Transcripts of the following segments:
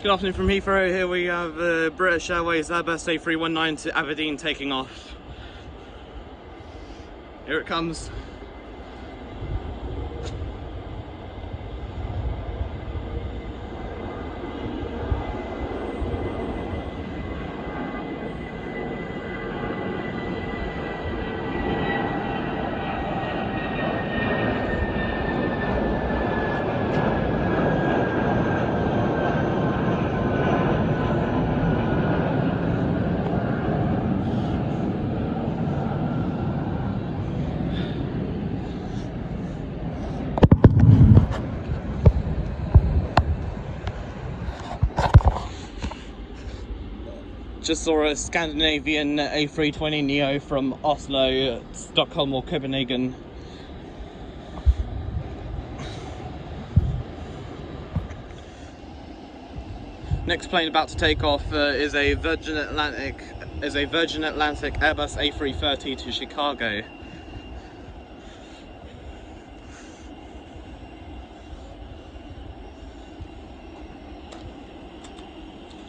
Good afternoon from Heathrow. Here we have British Airways Airbus A319 to Aberdeen taking off. Here it comes. Just saw a Scandinavian A320neo from Oslo, Stockholm or Copenhagen. Next plane about to take off is a Virgin Atlantic Airbus A330 to Chicago.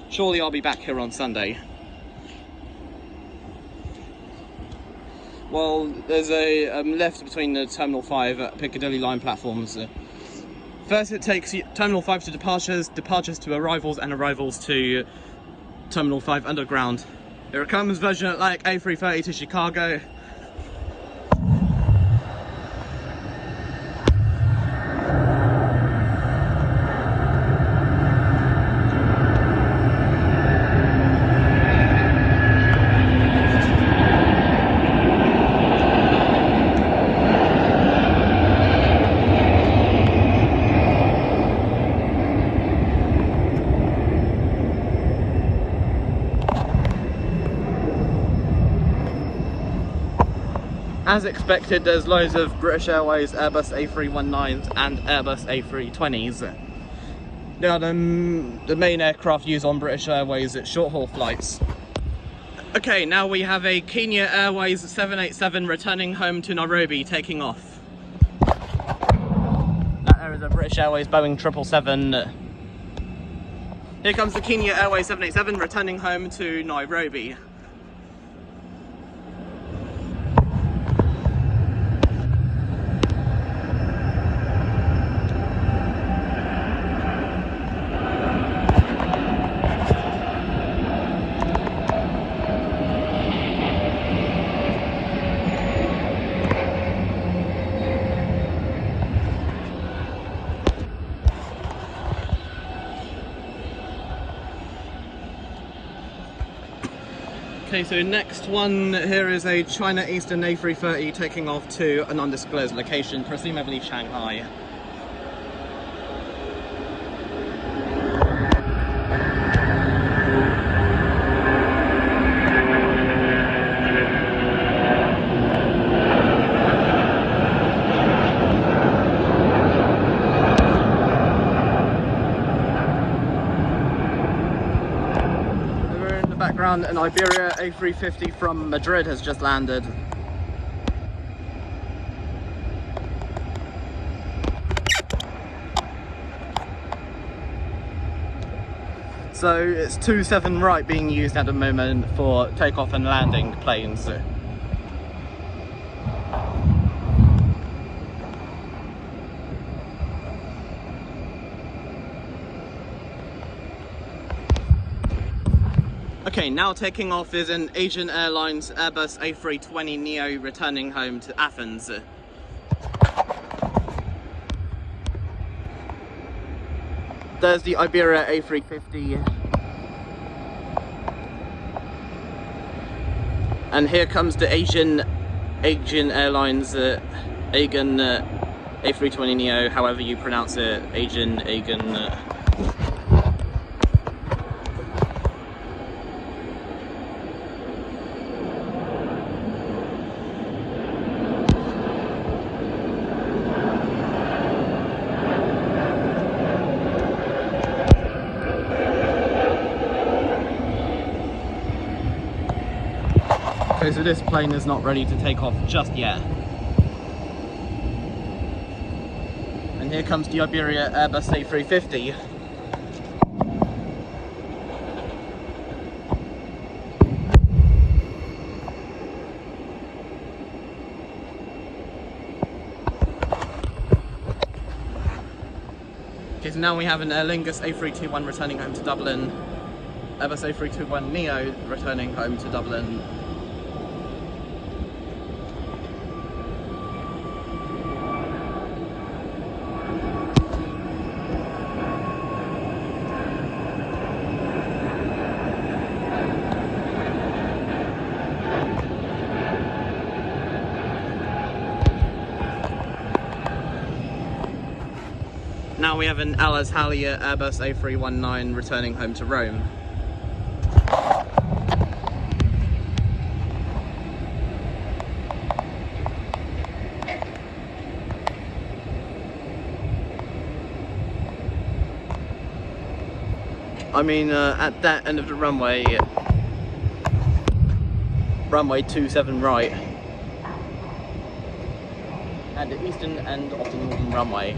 Surely I'll be back here on Sunday. Well, there's a lift between the Terminal 5 Piccadilly line platforms. First it takes Terminal 5 to departures, departures to arrivals, and arrivals to Terminal 5 Underground. Here it comes, Virgin Atlantic A330 to Chicago. As expected, there's loads of British Airways Airbus A319s and Airbus A320s. They are the main aircraft used on British Airways at short-haul flights. Okay, now we have a Kenya Airways 787 returning home to Nairobi, taking off. That there is a British Airways Boeing 777. Here comes the Kenya Airways 787 returning home to Nairobi. Okay, so next one here is a China Eastern A330 taking off to an undisclosed location, presumably Shanghai. An Iberia A350 from Madrid has just landed. So it's 27 right being used at the moment for takeoff and landing planes. Okay, now taking off is an Aegean Airlines Airbus A320neo returning home to Athens. There's the Iberia A350. And here comes the Aegean Airlines Aegean A320neo, however you pronounce it, Aegean. Okay, so this plane is not ready to take off just yet. And here comes the Iberia Airbus A350. Right, now we have an Lingus A321 returning home to Dublin, Airbus A321neo returning home to Dublin. Now we have an Alitalia Airbus A319 returning home to Rome. I mean, at that end of the runway, runway 27 right, and the eastern end of the northern runway.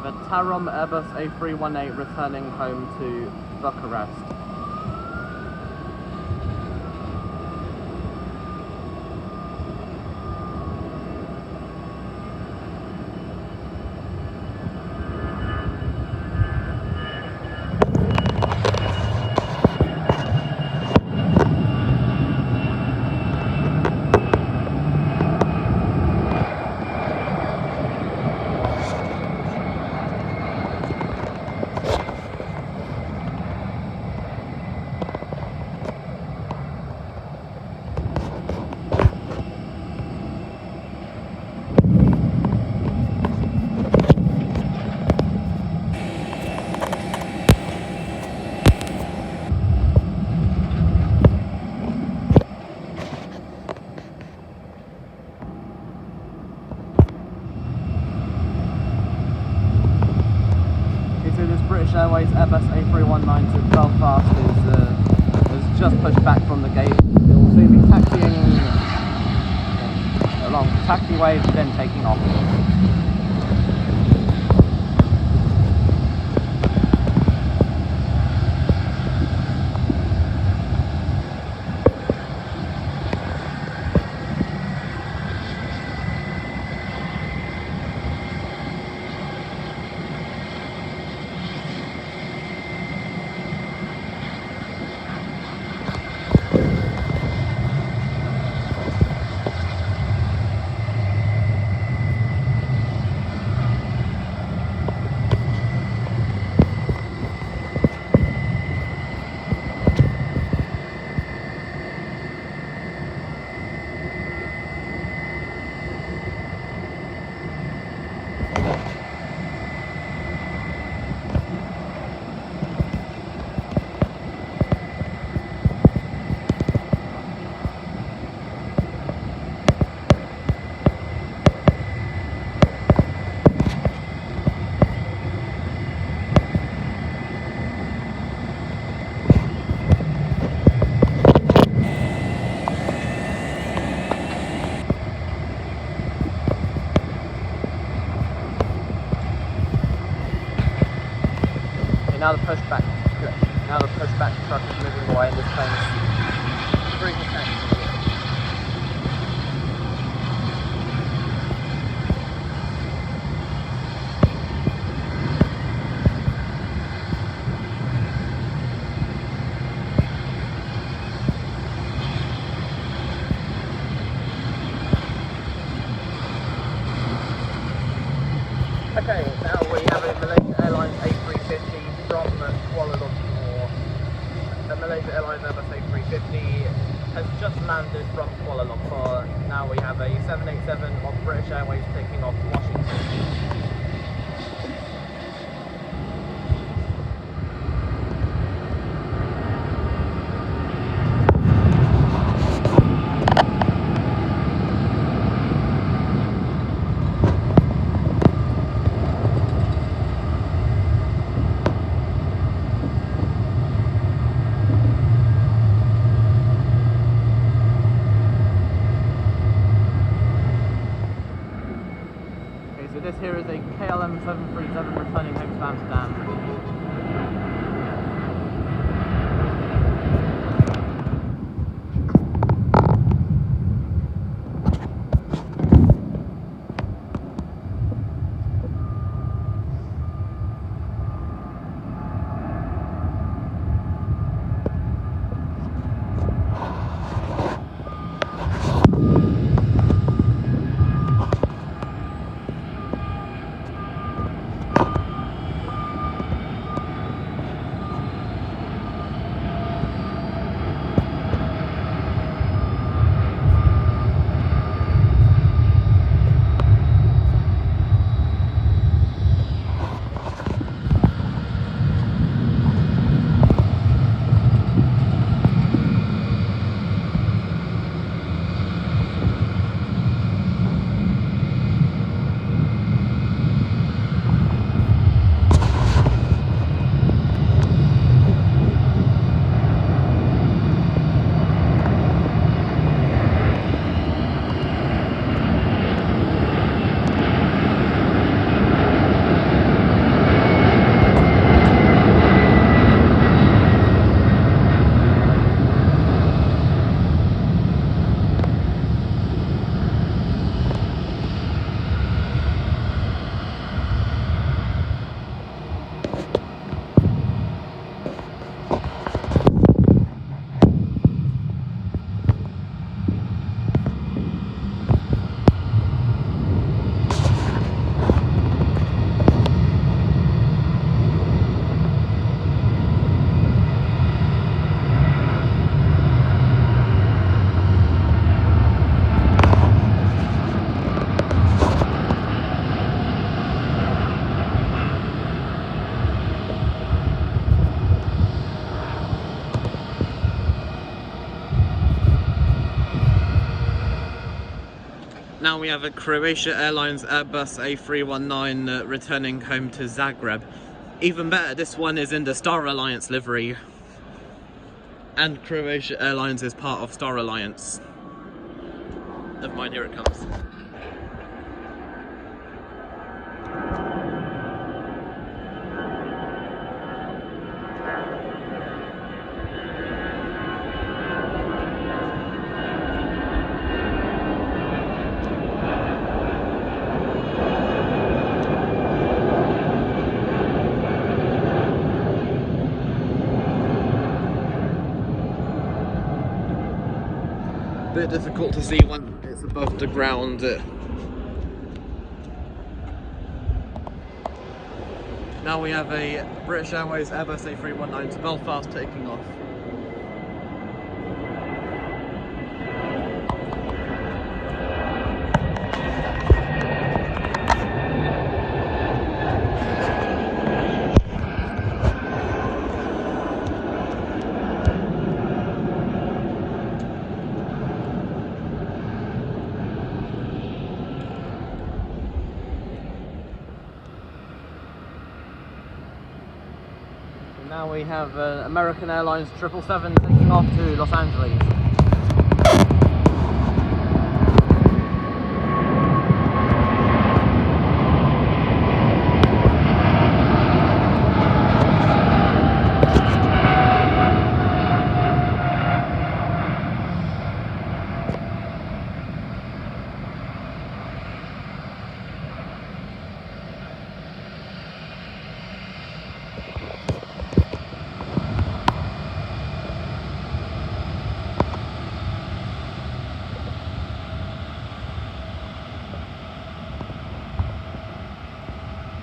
The TAROM Airbus A318 returning home to Bucharest. push back from the gate, it will soon be taxiing along the taxiway, then taking off. Now the pushback truck is moving away and this plane is 3%. Okay, now we have a Malaysia Airlines A350 from Kuala Lumpur. The Malaysia Airlines Airbus A350 has just landed from Kuala Lumpur. Now we have a 787 of British Airways taking off to Washington. So this here is a KLM 737 returning home to Amsterdam. Now we have a Croatia Airlines Airbus A319 returning home to Zagreb. Even better, this one is in the Star Alliance livery. And Croatia Airlines is part of Star Alliance. Never mind, here it comes. Bit difficult to see when it's above the ground. Now we have a British Airways Airbus A319 to Belfast taking off. Now we have American Airlines 777 taking off to Los Angeles.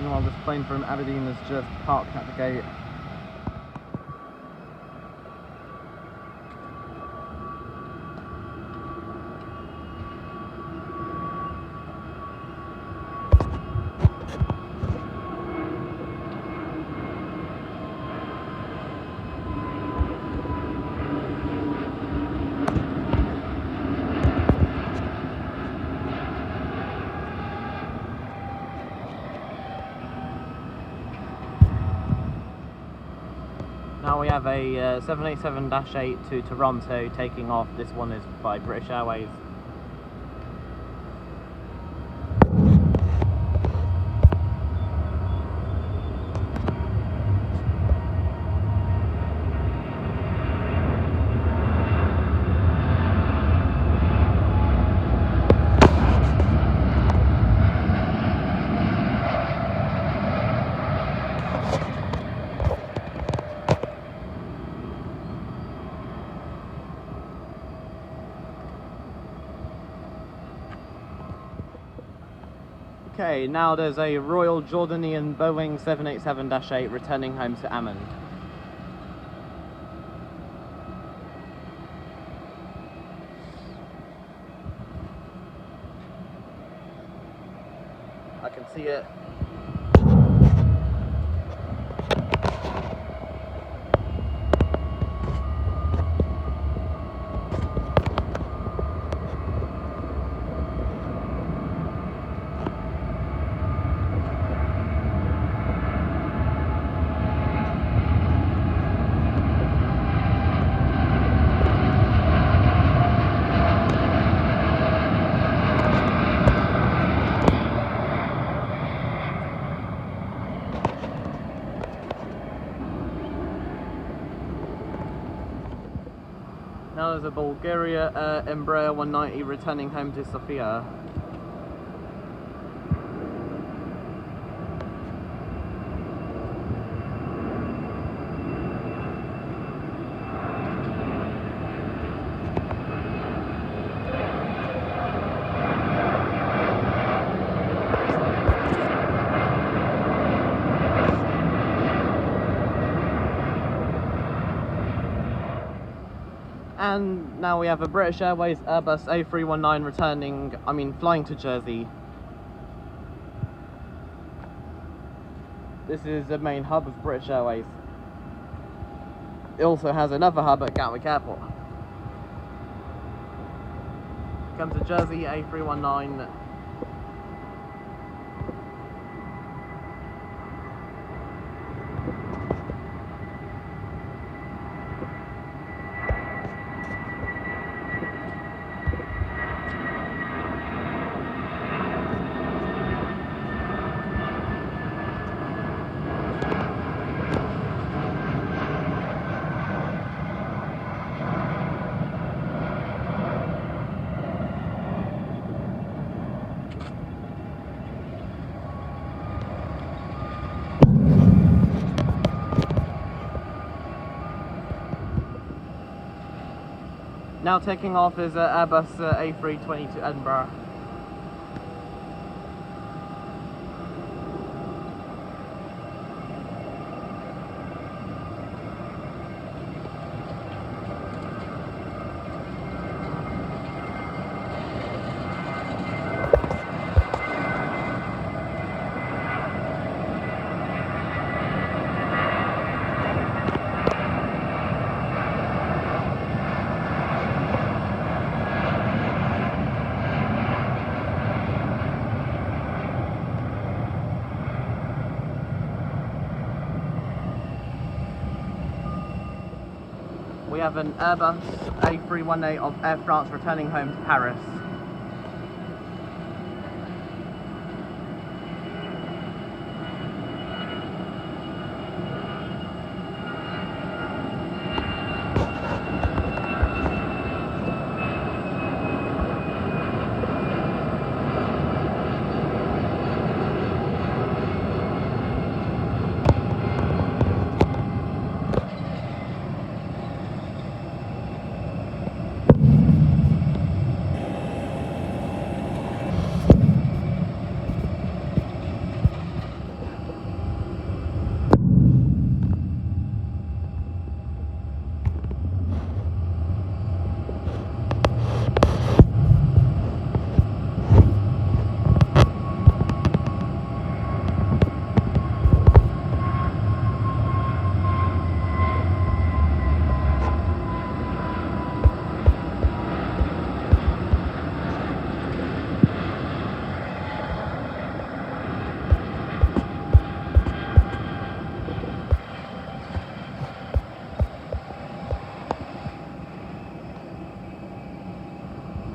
Meanwhile, this plane from Aberdeen is just parked at the gate. Now we have a 787-8 to Toronto taking off. This one is by British Airways. Okay, now there's a Royal Jordanian Boeing 787-8 returning home to Amman. I can see it. Now there's a Bulgaria Embraer 190 returning home to Sofia. And now we have a British Airways Airbus A319 flying to Jersey. This is the main hub of British Airways. It also has another hub at Gatwick Airport. Comes to Jersey, A319. Now taking off is Airbus A320 to Edinburgh. We have an Airbus A318 of Air France returning home to Paris.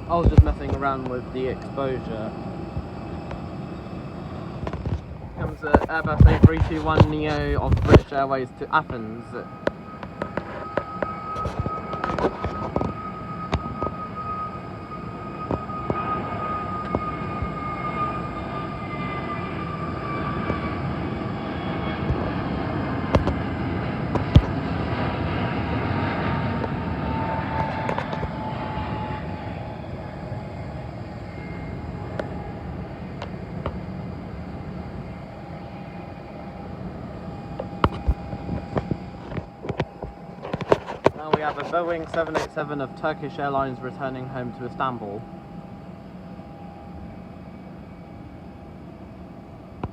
I was just messing around with the exposure. Comes the Airbus A321neo of British Airways to Athens. We have a Boeing 787 of Turkish Airlines returning home to Istanbul.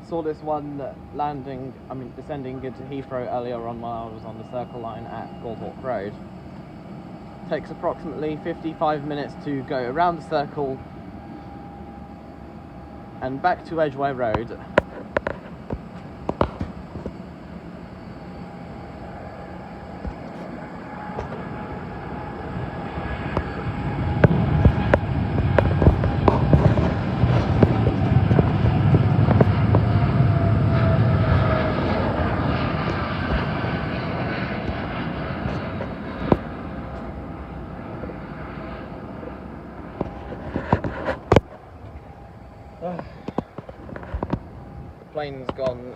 Saw this one descending into Heathrow earlier on while I was on the Circle Line at Goldhawk Road. Takes approximately 55 minutes to go around the circle and back to Edgware Road. Plane's gone.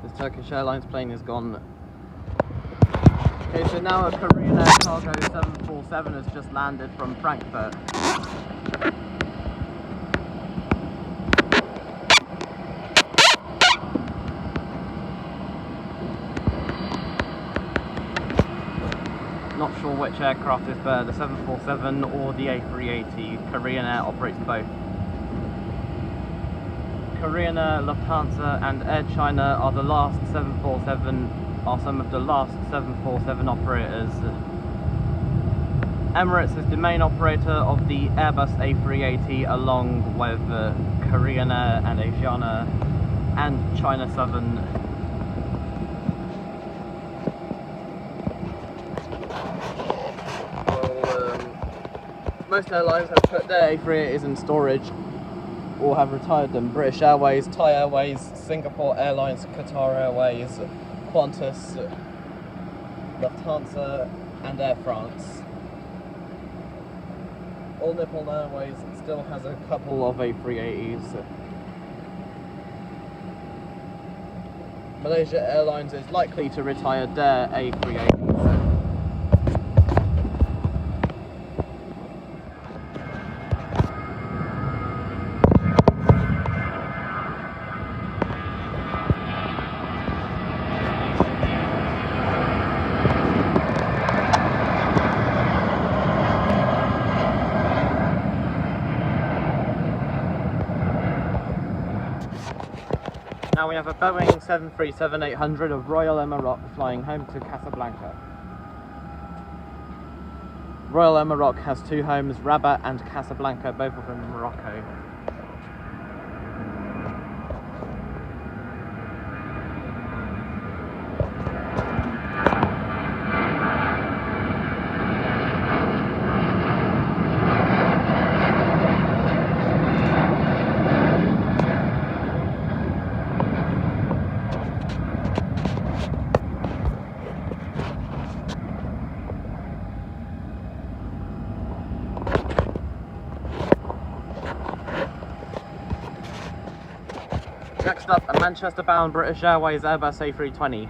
This Turkish Airlines plane is gone. Okay, so now a Korean Air Cargo 747 has just landed from Frankfurt. Not sure which aircraft is better, the 747 or the A380. Korean Air operates both. Korean Air, Lufthansa and Air China are some of the last 747 operators. Emirates is the main operator of the Airbus A380 along with Korean Air and Aegean Air and China Southern. Most airlines have put their A380s in storage or have retired them. British Airways, Thai Airways, Singapore Airlines, Qatar Airways, Qantas, Lufthansa and Air France. All Nippon Airways still has a couple of A380s. Malaysia Airlines is likely to retire their A380s. Now we have a Boeing 737-800 of Royal Maroc flying home to Casablanca. Royal Maroc has two homes, Rabat and Casablanca, both of them in Morocco. Next up, a Manchester-bound British Airways Airbus A320.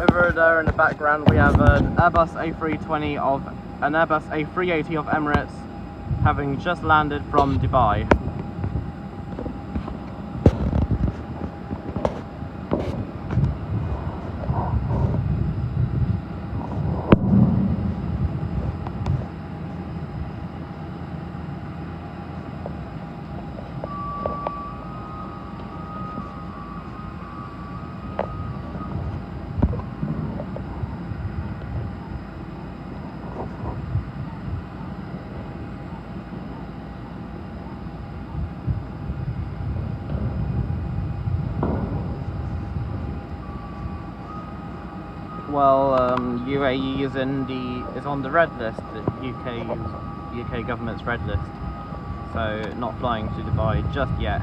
Over there in the background we have an Airbus A320 of an Airbus A380 of Emirates having just landed from Dubai. Well, UAE is on the red list, the UK government's red list, so not flying to Dubai just yet.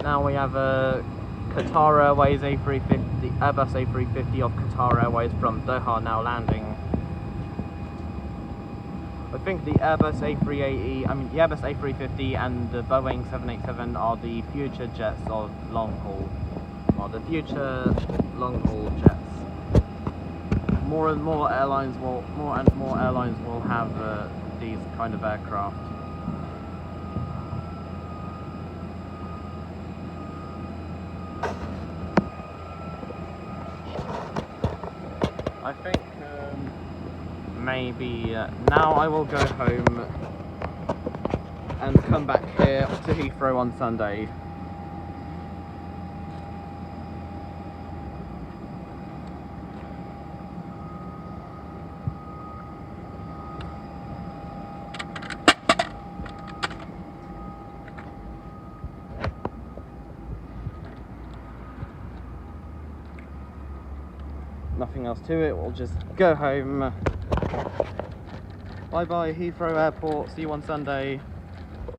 Now we have a Qatar Airways A350, Airbus A350 of Qatar Airways from Doha now landing. I think the Airbus A380, the Airbus A350 and the Boeing 787 are the future jets of long haul, or the future long haul jets. More and more airlines will have these kind of aircraft. I think maybe now I will go home and come back here to Heathrow on Sunday. Nothing else to it, we'll just go home. Bye bye Heathrow Airport, see you on Sunday.